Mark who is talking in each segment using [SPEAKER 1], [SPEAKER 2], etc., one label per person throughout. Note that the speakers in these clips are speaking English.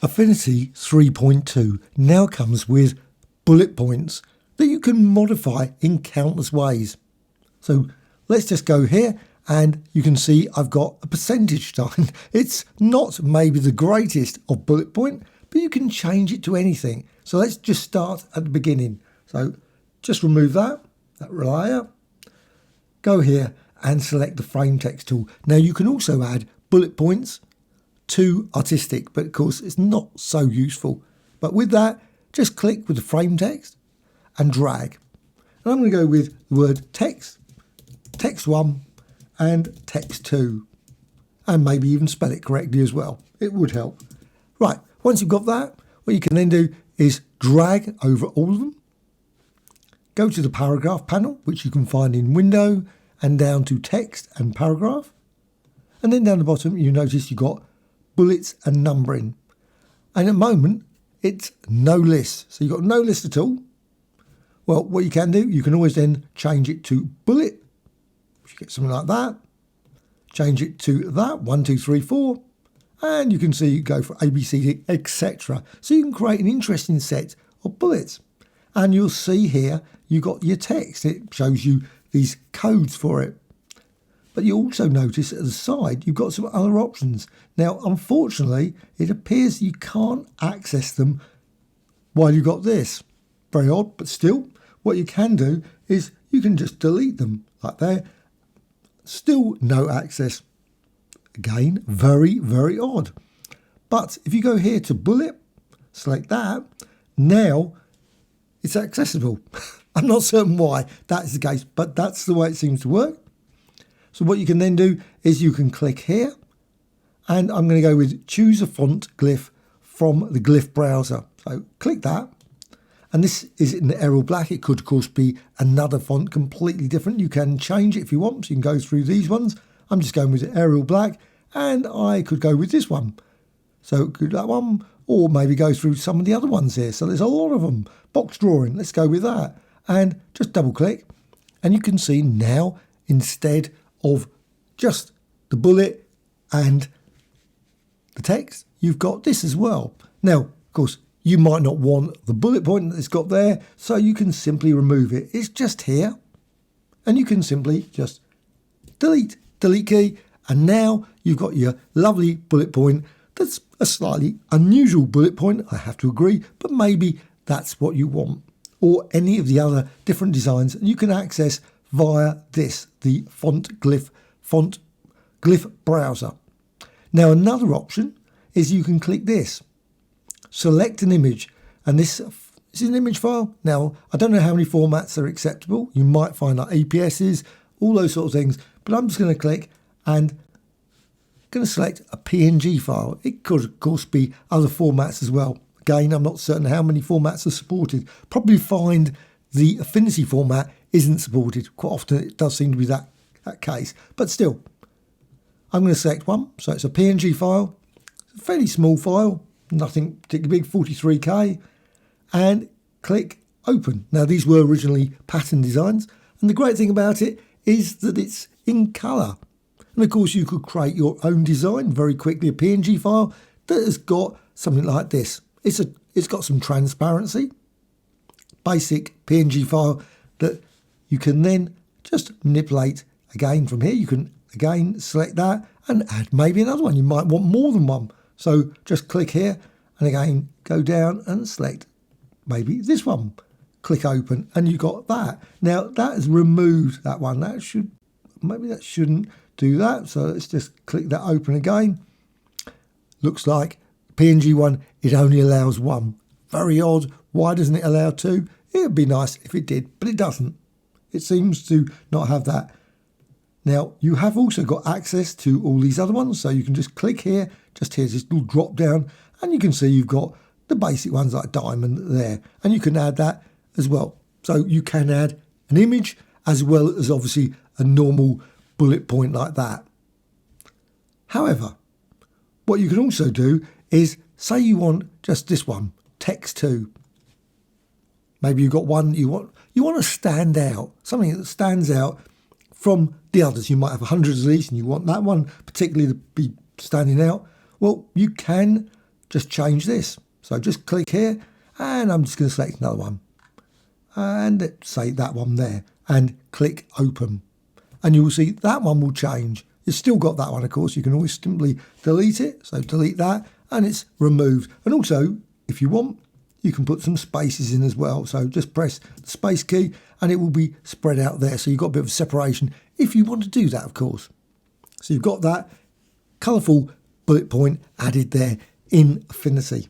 [SPEAKER 1] Affinity 3.2 now comes with bullet points that you can modify in countless ways. So let's just go here and you can see I've got a percentage sign. It's not maybe the greatest of bullet point, but you can change it to anything. So let's just start at the beginning. So just remove that layer, go here and select the frame text tool. Now you can also add bullet points to artistic, but of course it's not so useful. But with that, just click with the frame text and drag. And I'm going to go with the word text, text 1 and text 2. And maybe even spell it correctly as well. It would help. Right, once you've got that, what you can then do is drag over all of them. Go to the paragraph panel, which you can find in Window, and down to text and paragraph. And then down the bottom, you notice you've got bullets and numbering. And at the moment, it's no list. So you've got no list at all. Well, what you can do, you can always then change it to bullet. If you get something like that, change it to that, 1, 2, 3, 4. And you can see you go for A, B, C, D, etc. So you can create an interesting set of bullets. And you'll see here, you've got your text. It shows you these codes for it. But you also notice at the side, you've got some other options. Now, unfortunately, it appears you can't access them while you've got this. Very odd, but still, what you can do is you can just delete them like there. Still no access. Again, very, very odd. But if you go here to bullet, select that, now it's accessible. I'm not certain why that is the case, but that's the way it seems to work. So what you can then do is you can click here, and I'm going to go with choose a font glyph from the glyph browser. So click that, and this is in Arial Black. It could of course be another font completely different. You can change it if you want, so you can go through these ones. I'm just going with Arial Black, and I could go with this one. So could that one, or maybe go through some of the other ones here. So there's a lot of them. Box drawing, let's go with that. And just double click, and you can see now instead of just the bullet and the text, you've got this as well. Now, of course, you might not want the bullet point that it's got there, so you can simply remove it. It's just here, and you can simply just delete key, and now you've got your lovely bullet point. That's a slightly unusual bullet point, I have to agree, but maybe that's what you want. Or any of the other different designs you can access via this, the font glyph browser. Now another option is you can click this, select an image, and this is an image file. Now I don't know how many formats are acceptable. You might find like APSs, all those sort of things, but I'm just going to click and going to select a PNG file. It could of course be other formats as well. Again, I'm not certain how many formats are supported. Probably find the Affinity format isn't supported. Quite often it does seem to be that case, but still, I'm going to select one. So it's a PNG file, it's a fairly small file, nothing particularly big, 43K, and click open. Now these were originally pattern designs, and the great thing about it is that it's in colour. And of course you could create your own design very quickly, a PNG file that has got something like this. It's got some transparency, basic PNG file that you can then just manipulate again from here. You can again select that and add maybe another one. You might want more than one. So just click here and again go down and select maybe this one. Click open and you got that. Now that has removed that one. That shouldn't do that. So let's just click that open again. Looks like PNG one, it only allows one. Very odd. Why doesn't it allow two? It would be nice if it did, but it doesn't. It seems to not have that. Now, you have also got access to all these other ones, so you can just click here. Just here's this little drop down, and you can see you've got the basic ones like diamond there, and you can add that as well. So you can add an image as well as obviously a normal bullet point like that. However, what you can also do is say you want just this one, text 2. Maybe you've got one you want to stand out, something that stands out from the others. You might have hundreds of these and you want that one particularly to be standing out. Well, you can just change this. So just click here, and I'm just going to select another one. And say that one there, and click open. And you will see that one will change. You've still got that one, of course. You can always simply delete it. So delete that, and it's removed. And also, if you want, you can put some spaces in as well. So just press the space key, and it will be spread out there. So you've got a bit of separation if you want to do that, of course. So you've got that colourful bullet point added there in Affinity.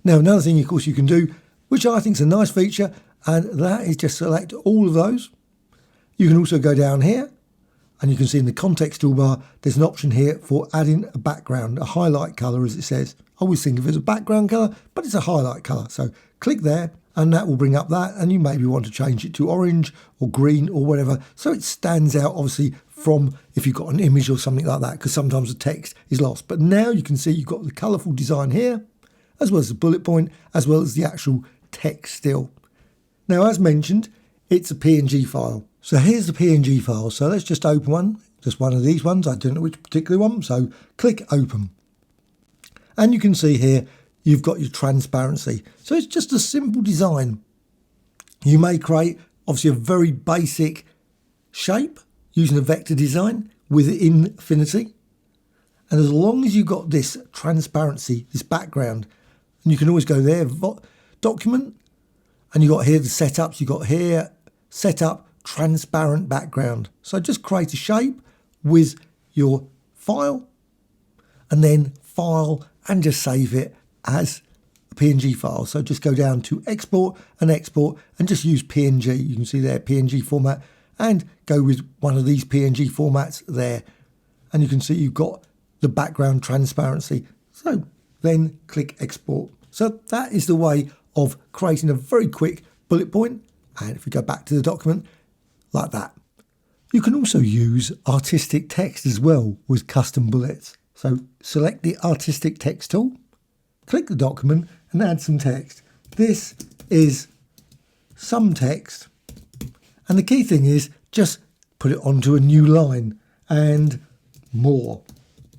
[SPEAKER 1] Now, another thing, of course, you can do, which I think is a nice feature, and that is just select all of those. You can also go down here, and you can see in the context toolbar, there's an option here for adding a background, a highlight colour, as it says. I always think of it as a background colour, but it's a highlight colour. So click there, and that will bring up that, and you maybe want to change it to orange or green or whatever, so it stands out, obviously, from if you've got an image or something like that, because sometimes the text is lost. But now you can see you've got the colourful design here, as well as the bullet point, as well as the actual text still. Now, as mentioned, it's a PNG file. So here's the PNG file. So let's just open one, just one of these ones. I don't know which particular one. So click open. And you can see here, you've got your transparency. So it's just a simple design. You may create, obviously, a very basic shape using a vector design within Affinity. And as long as you've got this transparency, this background, and you can always go there, document, and you've got here the setups, you've got here setup transparent background. So just create a shape with your file, and then file, and just save it as a PNG file. So just go down to export, and just use PNG. You can see there PNG format, and go with one of these PNG formats there. And you can see you've got the background transparency. So then click export. So that is the way of creating a very quick bullet point. And if we go back to the document, like that. You can also use artistic text as well with custom bullets. So select the artistic text tool, click the document, and add some text. This is some text. And the key thing is just put it onto a new line and more.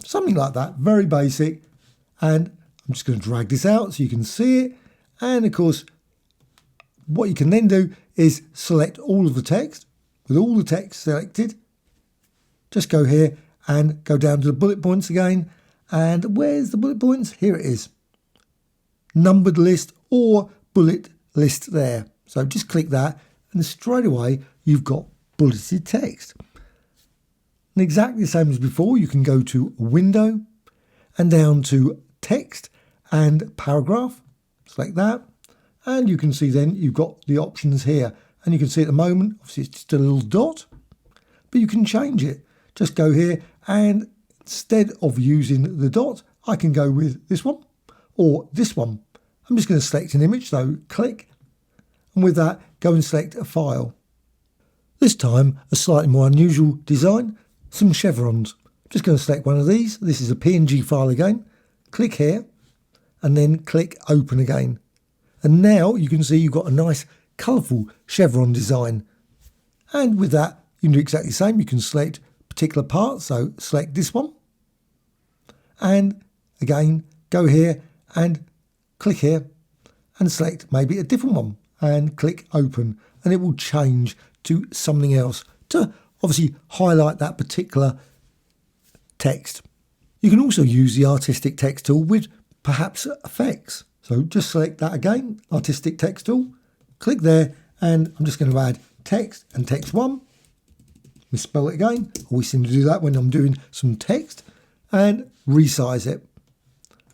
[SPEAKER 1] Something like that, very basic. And I'm just going to drag this out so you can see it. And of course, what you can then do is select all of the text. With all the text selected, just go here and go down to the bullet points again. And where's the bullet points? Here it is. Numbered list or bullet list there. So just click that, and straight away you've got bulleted text. And exactly the same as before, you can go to Window and down to Text and Paragraph. Select that, and you can see then you've got the options here. And you can see at the moment, obviously it's just a little dot, but you can change it. Just go here, and instead of using the dot, I can go with this one or this one. I'm just going to select an image, so click, and with that, go and select a file. This time, a slightly more unusual design, some chevrons. I'm just going to select one of these. This is a PNG file again. Click here, and then click open again. And now you can see you've got a nice colourful chevron design. And with that, you can do exactly the same. You can select particular parts, so select this one, and again go here and click here and select maybe a different one and click open, and it will change to something else to obviously highlight that particular text. You can also use the artistic text tool with perhaps effects. So just select that again, artistic text tool, click there, and I'm just going to add text and text 1. Misspell it again. I always seem to do that when I'm doing some text, and resize it.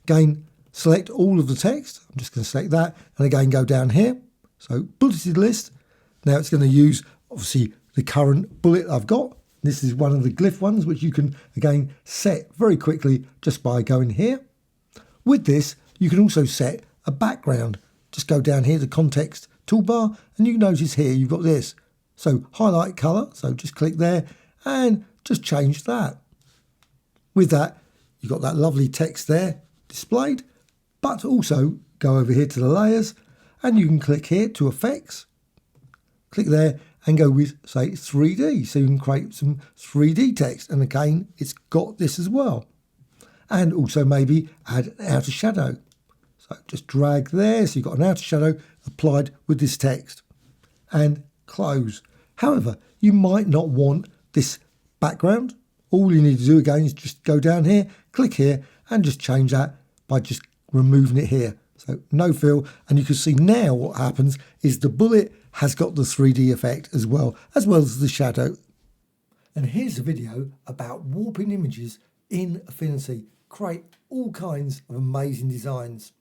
[SPEAKER 1] Again, select all of the text. I'm just going to select that, and again go down here. So bulleted list. Now it's going to use obviously the current bullet I've got. This is one of the glyph ones, which you can again set very quickly just by going here. With this, you can also set a background. Just go down here, the context toolbar, and you can notice here you've got this. So highlight colour, so just click there and just change that. With that, you've got that lovely text there displayed, but also go over here to the layers, and you can click here to effects, click there and go with, say, 3D. So you can create some 3D text, and again, it's got this as well. and also maybe add an outer shadow. So just drag there, so you've got an outer shadow applied with this text, and close. However, you might not want this background. All you need to do again is just go down here, click here, and just change that by just removing it here. So no fill, and you can see now what happens is the bullet has got the 3D effect as well as the shadow. And here's a video about warping images in Affinity. Create all kinds of amazing designs.